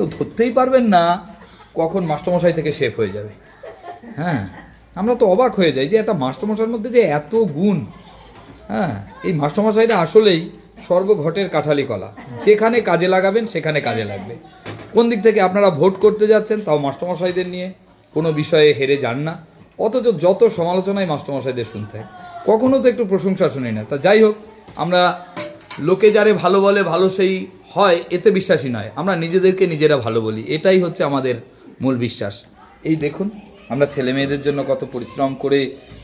কেউ ধরতেই পারবেন না কখন মাস্টারমশাই থেকে শেফ হয়ে যাবে। হ্যাঁ, আমরা তো অবাক হয়ে যাই যে একটা মাস্টারমশাইয়ের মধ্যে যে এত গুণ। হ্যাঁ, এই মাস্টারমশাইরা আসলেই স্বর্গঘটের কাঠালি কলা, যেখানে কাজে লাগাবেন সেখানে কাজে লাগবে। কোন দিক থেকে আপনারা ভোট করতে যাচ্ছেন তাও মাস্টারমশাইদের নিয়ে, কোনো বিষয়ে হেরে যান না, অথচ যত সমালোচনাই মাস্টারমশাইদের শুনতে হয়, কখনও তো একটু প্রশংসা শুনি না। তা যাই হোক, আমরা লোকে যারে ভালো বলে ভালো সেই হয় এতে বিশ্বাসী নয়, আমরা নিজেদেরকে নিজেরা ভালো বলি, এটাই হচ্ছে আমাদের মূল বিশ্বাস। এই দেখুন আমরা ছেলে মেয়েদের জন্য কত পরিশ্রম করে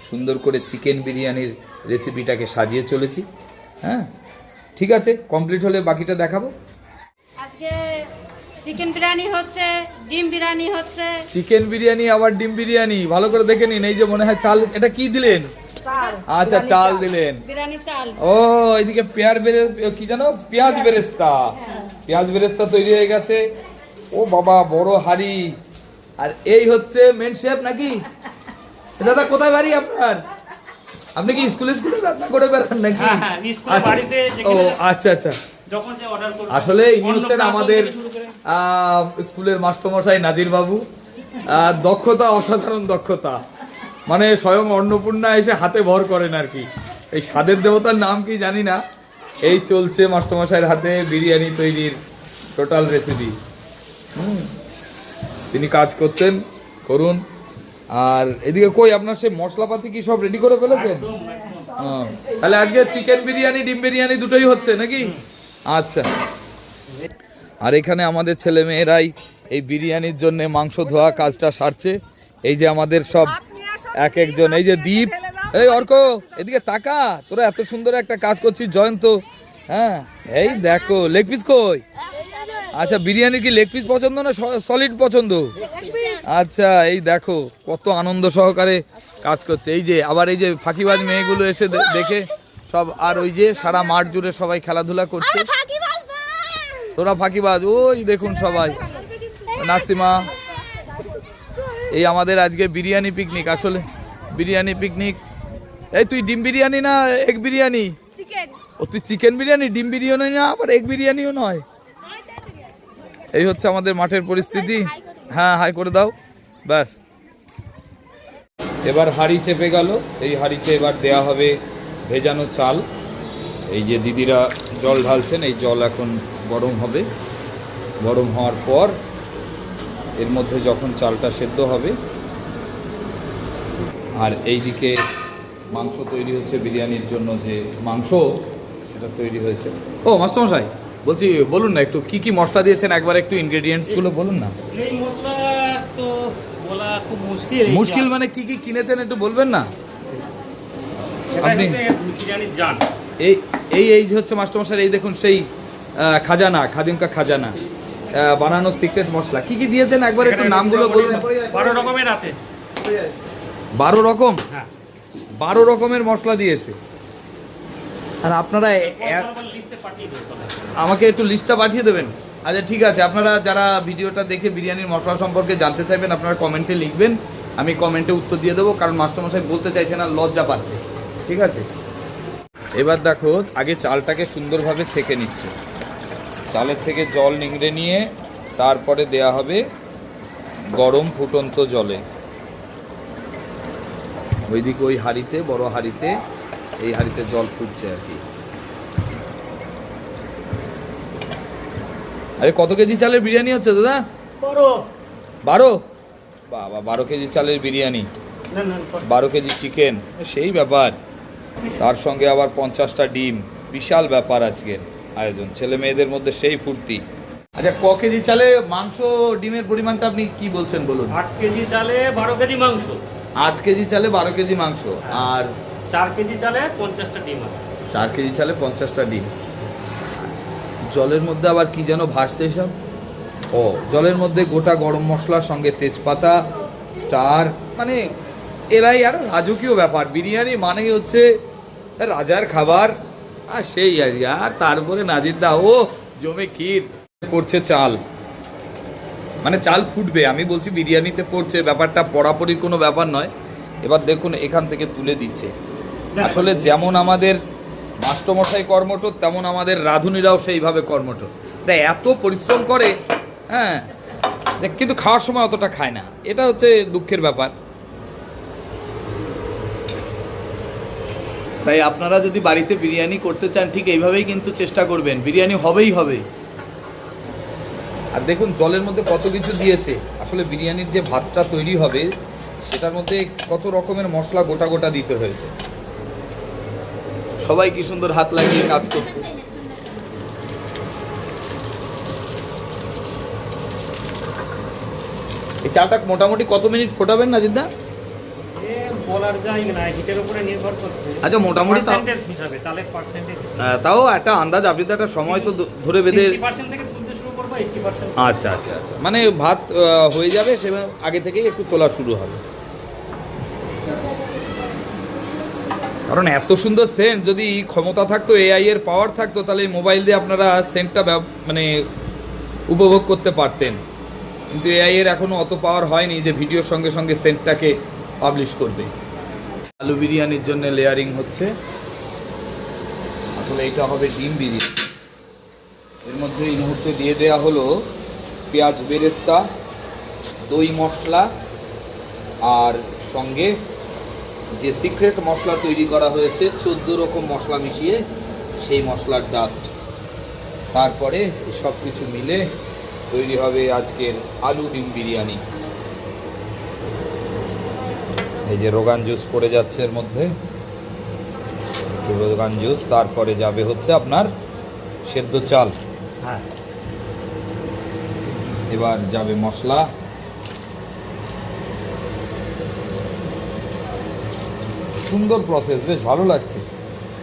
সুন্দর করে চিকেন বিরিয়ানির রেসিপিটাকে সাজিয়ে চলেছি। হ্যাঁ, ঠিক আছে, কমপ্লিট হলে বাকিটা দেখাবো। আজকে চিকেন বিরিয়ানি হচ্ছে, ডিম বিরিয়ানি হচ্ছে। চিকেন বিরিয়ানি আবার ডিম বিরিয়ানি, ভালো করে দেখে নিন। এই যে মনে হয় চাল, এটা কি দিলেন? আচ্ছা, চাল দিলেন। বিরিয়ানি চাল। ও, এদিকে কি জানো, পেঁয়াজ বেরেস্তা। পেঁয়াজ বেরেস্তা তৈরি হয়ে গেছে। ও বাবা, বড় হাড়ি। আর এই হচ্ছে মেন শেফ নাকি? দাদা কোথায় বাড়ি আপনার? আপনি কি স্কুলে রান্না করে বেড়ান নাকি? ও আচ্ছা আচ্ছা। আসলে ইনি হচ্ছেন আমাদের স্কুলের মাস্টারমশাই নাজির বাবু। দক্ষতা, অসাধারণ দক্ষতা, মানে স্বয়ং অন্নপূর্ণা এসে হাতে ভর করেন আর কি। এই স্বাদের দেবতার নাম কি জানি না। এই চলছে মাস্টারমশাইয়ের হাতে বিরিয়ানি তৈরির টোটাল রেসিপি। তিনি কাজ করছেন, করুন। আর এদিকে কই আপনার সে মশলাপাতি কি সব রেডি করে ফেলেছেন? তাহলে আজকে চিকেন বিরিয়ানি ডিম বিরিয়ানি দুটোই হচ্ছে নাকি? আচ্ছা। আর এখানে আমাদের ছেলে মেয়েরাই এই বিরিয়ানির জন্য মাংস ধোয়া কাজটা সারছে। এই যে আমাদের সব এক একজন, এই যে দীপ, এই অর্ক এদিকে তাকা, তোরা এত সুন্দর একটা কাজ করছিস জয়ন্ত। হ্যাঁ, এই দেখো লেগ পিস কই? আচ্ছা, বিরিয়ানি কি লেগ পিস পছন্দ না সলিড পছন্দ? আচ্ছা, এই দেখো কত আনন্দ সহকারে কাজ করছে। এই যে আবার এই যে ফাঁকিবাজ মেয়েগুলো এসে দেখে সব, আর ওই যে সারা মাঠ জুড়ে সবাই খেলাধুলা করছে। তোরা ফাঁকিবাজ, ওই দেখুন সবাই। নাসিমা, এই আমাদের আজকে বিরিয়ানি পিকনিক, আসলে বিরিয়ানি পিকনিক। এই তুই ডিম বিরিয়ানি না এগ বিরিয়ানি? ও তুই চিকেন বিরিয়ানি, ডিম বিরিয়ানি না আবার এগ বিরিয়ানিও নয়। এই হচ্ছে আমাদের মাঠের পরিস্থিতি। হ্যাঁ, হাই করে দাও, ব্যাস। এবার হাঁড়ি চেপে গেল। এই হাঁড়িতে এবার দেয়া হবে ভেজানো চাল। এই যে দিদিরা জল ঢালছেন, এই জল এখন গরম হবে। গরম হওয়ার পর এর মধ্যে যখন চালটা সেদ্ধ হবে, আর এইদিকে মাংস তৈরি হচ্ছে বিরিয়ানির জন্য, যে মাংস সেটা তৈরি হয়েছে। ও মাস্টারমশাই, বলছি বলুন না একটু কি কি মশলা দিয়েছেন, একবার একটু ইনগ্রেডিয়েন্টসগুলো বলুন না। এই মশলা তো বলা খুব মুশকিল। মুশকিল মানে কি কি কিনেছেন একটু বলবেন না আপনি? বিরিয়ানির জান এই এই এই যে হচ্ছে মাস্টারমশাই, এই দেখুন সেই খাজানা, খাদিমকা খাজানা বানানো সিক্রেট মশলা। কি কি দিয়েছেন একবার একটু নামগুলো বলুন। 12 রকমের আছে। 12 রকম? হ্যাঁ, 12 রকমের মশলা দিয়েছে। আর আপনারা আমাকে একটু লিস্টটা পাঠিয়ে দেবেন। আচ্ছা ঠিক আছে, আপনারা যারা ভিডিওটা দেখে বিরিয়ানির মশলা সম্পর্কে জানতে চাইবেন আপনারা কমেন্টে লিখবেন, আমি কমেন্টে উত্তর দিয়ে দেবো, কারণ মাস্টারমশাই বলতে চাইছে না, লজ্জা পাচ্ছে। ঠিক আছে, এবার দেখো আগে চালটাকে সুন্দরভাবে ছেঁকে নিচ্ছে। চালের থেকে জল নিংড়ে নিয়ে তারপরে দেয়া হবে গরম ফুটন্ত জলে। ওইদিকে ওই হাঁড়িতে, বড় হাঁড়িতে, এই হাঁড়িতে জল ফুটছে আর কি। আরে কত কেজি চালের বিরিয়ানি হচ্ছে দাদা? 12? বাবা, 12 কেজি চালের বিরিয়ানি, 12 কেজি চিকেন, সেই ব্যাপার। তার সঙ্গে আবার 50টা ডিম, বিশাল ব্যাপার আজকের আয়োজন। ছেলে মেয়েদের মধ্যে সেই ফুর্তি। আচ্ছা, ক কেজি চালে মাংস ডিমের পরিমাণটা আপনি কি বলছেন বলুন? 8 কেজি চালে 12 কেজি মাংস। 8 কেজি চালে 12 কেজি মাংস, আর 4 কেজি চালে 50টা ডিম আছে। 4 কেজি চালে 50টা ডিম। জলের মধ্যে আবার কি যেন ভাসছে সব? ও, জলের মধ্যে গোটা গরম মশলার সঙ্গে তেজপাতা, স্টার, মানে এরাই আর রাজকীয় ব্যাপার। বিরিয়ানি মানেই হচ্ছে রাজার খাবার। আর সেই আর তারপরে নাজিরদা, ও জমে ক্ষীর পড়ছে চাল, মানে চাল ফুটবে। আমি বলছি বিরিয়ানিতে পড়ছে, ব্যাপারটা পড়াপড়ির কোনো ব্যাপার নয়। এবার দেখুন এখান থেকে তুলে দিচ্ছে। আসলে যেমন আমাদের মাস্টারমশাই কর্মঠ, তেমন আমাদের রাঁধুনিরাও সেইভাবে কর্মঠ। তাই এত পরিশ্রম করে হ্যাঁ, যে কিন্তু খাওয়ার সময় অতটা খায় না, এটা হচ্ছে দুঃখের ব্যাপার। তাই আপনারা যদি বাড়িতে বিরিয়ানি করতে চান ঠিক এইভাবেই কিন্তু চেষ্টা করবেন, বিরিয়ানি হবেই হবে। আর দেখুন জলের মধ্যে কত কিছু দিয়েছে, আসলে বিরিয়ানির যে ভাতটা তৈরি হবে সেটার মধ্যে কত রকমের মশলা গোটা গোটা দিতে হয়েছে। সবাই কি সুন্দর হাত লাগিয়ে কাজ করছে। এই চালটা মোটামুটি কত মিনিট ফোটাবেন না জিদ্দা? বলার যায় না, হিটের উপরে নির্ভর করছে। আচ্ছা, মোটামুটি পার্সেন্টেজ হিসাবে, চালের পার্সেন্টেজ তাও একটা আন্দাজ, আপনি তো একটা সময় তো ধরে বেঁধে। 60% থেকে তুলতে শুরু করব, 80%। আচ্ছা আচ্ছা আচ্ছা, মানে ভাত হয়ে যাবে সে আগে থেকেই একটু তোলা শুরু হবে। কারণ এত সুন্দর সেন্ট, যদি ক্ষমতা থাকতো, এআই এর পাওয়ার থাকতো, তাহলে এই মোবাইল দিয়ে আপনারা সেন্টটা মানে উপভোগ করতে পারতেন। কিন্তু এআই এর এখনও অত পাওয়ার হয়নি যে ভিডিওর সঙ্গে সঙ্গে সেন্টটাকে পাবলিশ করবে। আলু বিরিয়ানির জন্য লেয়ারিং হচ্ছে, আসলে এটা হবে ডিম বিরিয়ানি। এর মধ্যে এই মুহূর্তে দিয়ে দেওয়া হলো পেঁয়াজ বেরেস্তা, দই মশলা, আর সঙ্গে যে সিক্রেট মশলা তৈরি করা হয়েছে 14 রকম মশলা মিশিয়ে, সেই মশলার ডাস্ট। তারপরে সব কিছু মিলে তৈরি হবে আজকের আলু ডিম বিরিয়ানি। এই যে রোগান জুস পড়ে যাচ্ছে এর মধ্যে, রোগান জুস, তারপরে যাবে হচ্ছে আপনার সেদ্ধ চাল, হ্যাঁ, এবার যাবে মশলা, সুন্দর প্রসেস, বেশ ভালো লাগছে।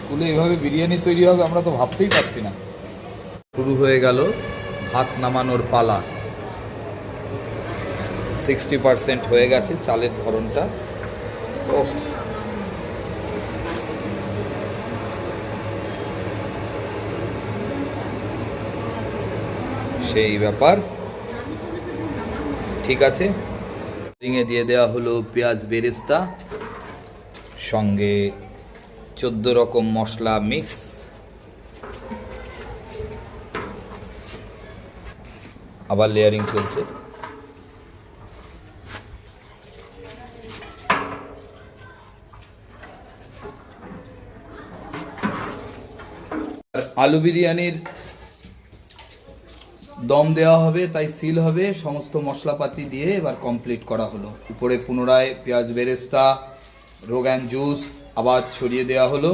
স্কুলে এইভাবে বিরিয়ানি তৈরি হবে আমরা তো ভাবতেই পারছি না। শুরু হয়ে গেল ভাত নামানোর পালা। 60% হয়ে গেছে চালের ধরনটা। ও সেই ব্যাপার, ঠিক আছে। রিংয়ে দিয়ে দেওয়া হলো পেঁয়াজ বেরেস্তা, সঙ্গে 14 রকম মশলা মিক্স। আবার লেয়ারিং চলছে। আলু বিরিয়ানির দম দেওয়া হবে, তাই সিল হবে, সমস্ত মশলাপাতি দিয়ে এবার কমপ্লিট করা হলো। উপরে পুনরায় পেঁয়াজ বেরেস্তা, রোগান জুস আবার ছড়িয়ে দেওয়া হলো।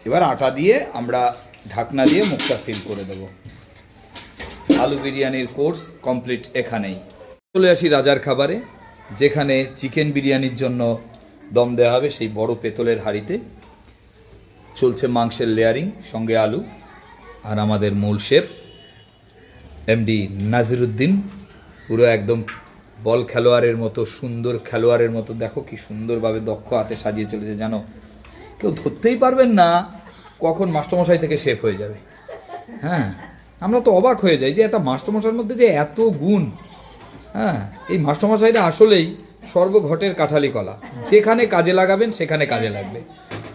এবার আটা দিয়ে আমরা ঢাকনা দিয়ে মুখটা সিল করে দেব। আলু বিরিয়ানির কোর্স কমপ্লিট এখানেই। চলে আসি রাজার খাবারে, যেখানে চিকেন বিরিয়ানির জন্য দম দেওয়া হবে সেই বড় পেতলের হাঁড়িতে। চলছে মাংসের লেয়ারিং, সঙ্গে আলু। আর আমাদের মূল শেফ এমডি নাজিরুদ্দিন পুরো একদম বল খেলোয়াড়ের মতো, সুন্দর খেলোয়াড়ের মতো, দেখো কি সুন্দরভাবে দক্ষ হাতে সাজিয়ে চলেছে। জানো, কেউ ধরতেই পারবেন না কখন মাস্টারমশাই থেকে শেফ হয়ে যাবে। হ্যাঁ, আমরা তো অবাক হয়ে যাই যে একটা মাস্টারমশাইয়ের মধ্যে যে এত গুণ। হ্যাঁ, এই মাস্টারমশাইরা আসলেই সর্বঘটের কাঠালি কলা, যেখানে কাজে লাগাবেন সেখানে কাজে লাগবে।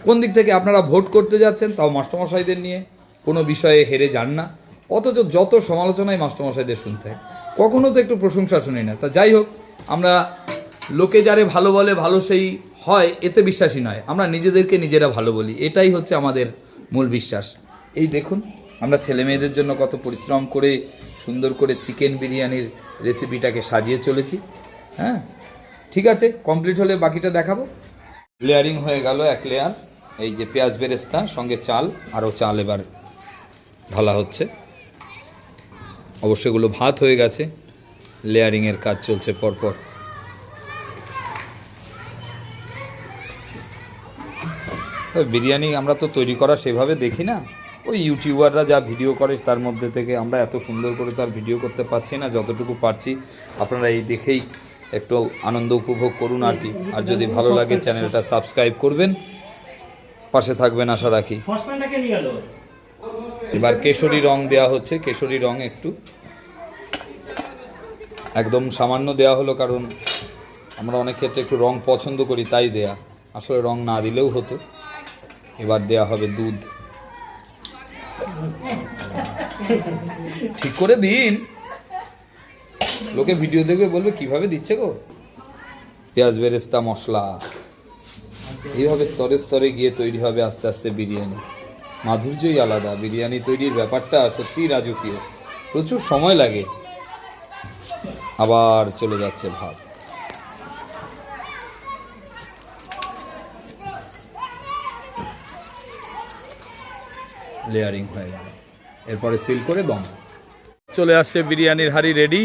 কোন দিক থেকে আপনারা ভোট করতে যাচ্ছেন, তাও মাস্টারমশাইদের নিয়ে, কোনো বিষয়ে হেরে যান না, অথচ যত সমালোচনায় মাস্টারমশাইদের শুনতে হয়, কখনো তো একটু প্রশংসা শুনি না। তা যাই হোক, আমরা লোকে যারে ভালো বলে ভালো সেই হয় এতে বিশ্বাসী নয়, আমরা নিজেদেরকে নিজেরা ভালো বলি, এটাই হচ্ছে আমাদের মূল বিশ্বাস। এই দেখুন, আমরা ছেলে মেয়েদের জন্য কত পরিশ্রম করে সুন্দর করে চিকেন বিরিয়ানির রেসিপিটাকে সাজিয়ে চলেছি। হ্যাঁ, ঠিক আছে, কমপ্লিট হলে বাকিটা দেখাবো। লেয়ারিং হয়ে গেল এক লেয়ার, এই যে পেঁয়াজ বেরেস্তা সঙ্গে চাল, আরও চাল এবার ঢালা হচ্ছে। অবশ্য এগুলো ভাত হয়ে গেছে, লেয়ারিংয়ের কাজ চলছে পরপর। তবে বিরিয়ানি আমরা তো তৈরি করা সেভাবে দেখি না, ওই ইউটিউবাররা যা ভিডিও করে তার মধ্যে থেকে আমরা এত সুন্দর করে তো আর ভিডিও করতে পারছি না, যতটুকু পারছি আপনারা এই দেখেই একটু আনন্দ উপভোগ করুন আর কি। আর যদি ভালো লাগে চ্যানেলটা সাবস্ক্রাইব করবেন, পাশে থাকবেন আশা রাখি। এবার কেশরী রং দেওয়া হচ্ছে, কেশরী রং একটু একদম সামান্য দেওয়া হলো, কারণ আমরা অনেক ক্ষেত্রে একটু রং পছন্দ করি তাই দেয়া, আসলে রং না দিলেও হতো। এবার দেয়া হবে দুধ, ঠিক করে দিন, লোকে ভিডিও দেখবে বলবে কিভাবে দিচ্ছে গো, পেঁয়াজ বেরেস্তা মশলা, এইভাবে স্তরে স্তরে গিয়ে তৈরি হবে আস্তে আস্তে বিরিয়ানি। মাধুর্যই আলাদা, বিরিয়ানি তৈরির ব্যাপারটা সত্যিই রাজকীয়, প্রচুর সময় লাগে। আবার চলে যাচ্ছে ভাত। লেয়ারিং হয়ে গেল, এরপরে সিল করে দম। চলে আসছে বিরিয়ানির হাঁড়ি রেডি।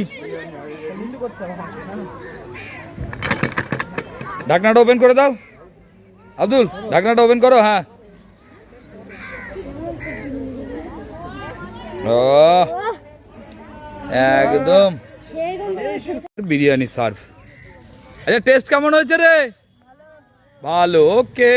ঢাকনাটা ওপেন করে দাও আব্দুল, ঢাকনাটা ওপেন করো। হ্যাঁ, ও একদম বিরিয়ানি সার্ভ। আচ্ছা টেস্ট কেমন হয়েছে রে? ভালো, ওকে।